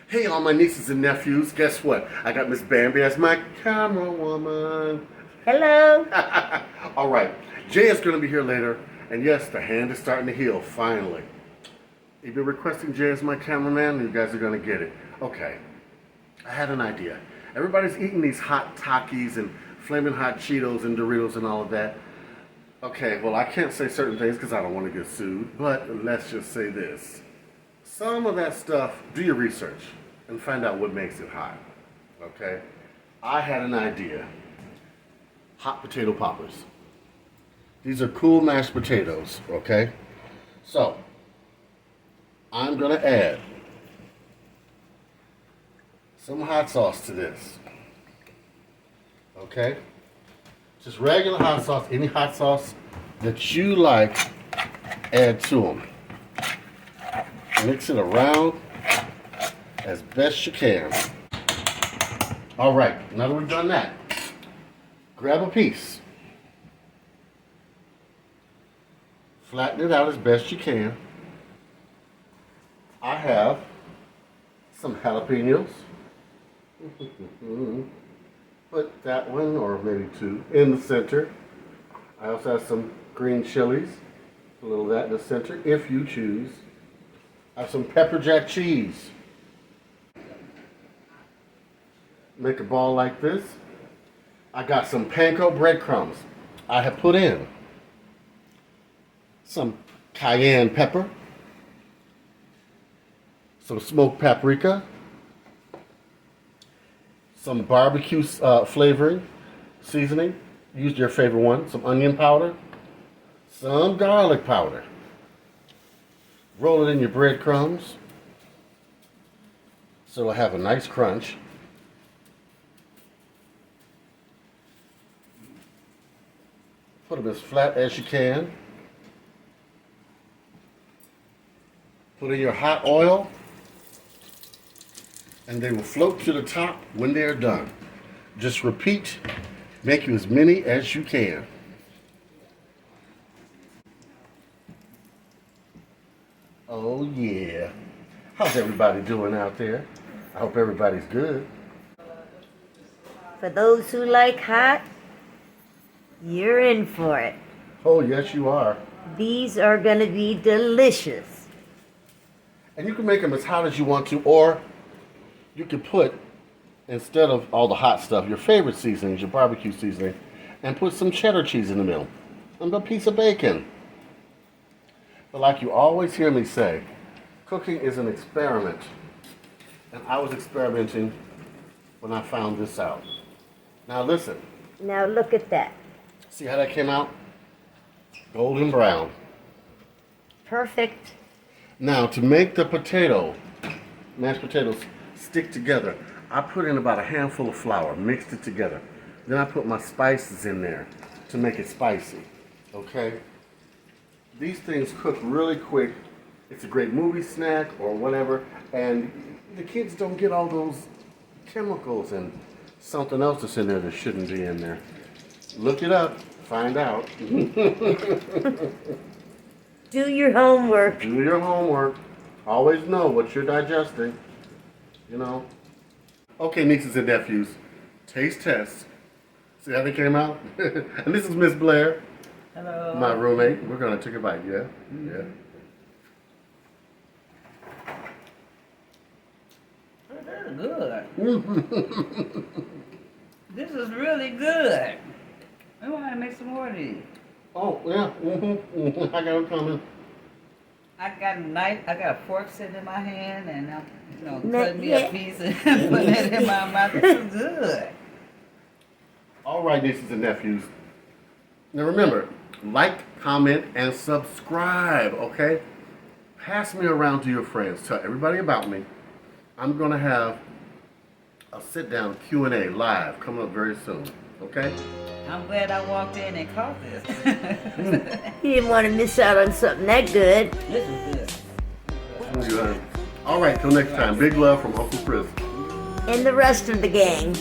Hey, all my nieces and nephews, guess what? I got Miss Bambi as my camera woman. Hello. All right, Jay is going to be here later, and yes, the hand is starting to heal, finally. You've been requesting Jay as my cameraman, and you guys are going to get it. Okay, I had an idea. Everybody's eating these hot Takis and flaming hot Cheetos and Doritos and all of that. Okay, well, I can't say certain things because I don't want to get sued, but let's just say this. Some of that stuff, do your research and find out what makes it hot, okay? I had an idea. Hot potato poppers. These are cool mashed potatoes, okay? So, I'm gonna add some hot sauce to this, okay? Just regular hot sauce, any hot sauce that you like, add to them. Mix it around as best you can. All right, now that we've done that, grab a piece. Flatten it out as best you can. I have some jalapenos. Put that one, or maybe two, in the center. I also have some green chilies. A little of that in the center, if you choose. I have some pepper jack cheese. Make a ball like this. I got some panko breadcrumbs. I have put in some cayenne pepper, some smoked paprika, some barbecue flavoring, seasoning. Use your favorite one. Some onion powder, some garlic powder. Roll it in your breadcrumbs so it'll have a nice crunch. Put them as flat as you can. Put in your hot oil, and they will float to the top when they're done. Just repeat, make you as many as you can. Oh yeah. How's everybody doing out there? I hope everybody's good. For those who like hot, you're in for it. Oh yes, you are. These are going to be delicious. And you can make them as hot as you want to, or you can put, instead of all the hot stuff, your favorite seasonings, your barbecue seasoning, and put some cheddar cheese in the middle, and a piece of bacon. But like you always hear me say, cooking is an experiment. And I was experimenting when I found this out. Now listen. Now look at that. See how that came out? Golden brown. Perfect. Now to make the mashed potatoes stick together, I put in about a handful of flour, mixed it together. Then I put my spices in there to make it spicy, okay? These things cook really quick. It's a great movie snack or whatever, and the kids don't get all those chemicals and something else that's in there that shouldn't be in there. Look it up, find out. Do your homework. Do your homework. Always know what you're digesting, you know. Okay, nieces and nephews, taste test. See how they came out? And this is Miss Blair. Hello. My roommate. We're gonna take a bite, yeah? Yeah. This is good. This is really good. We want to make some more of these. Oh, yeah. I got them coming. I got a knife, I got a fork sitting in my hand, and I'm, Not cutting me yet. a piece and putting it in my mouth. This is good. All right, nieces and nephews. Now remember, like, comment, and subscribe, okay? Pass me around to your friends. Tell everybody about me. I'm going to have a sit-down Q&A live coming up very soon, okay? I'm glad I walked in and caught this. You didn't want to miss out on something that good. This is good. All right, till next time. Big love from Uncle Chris. And the rest of the gang.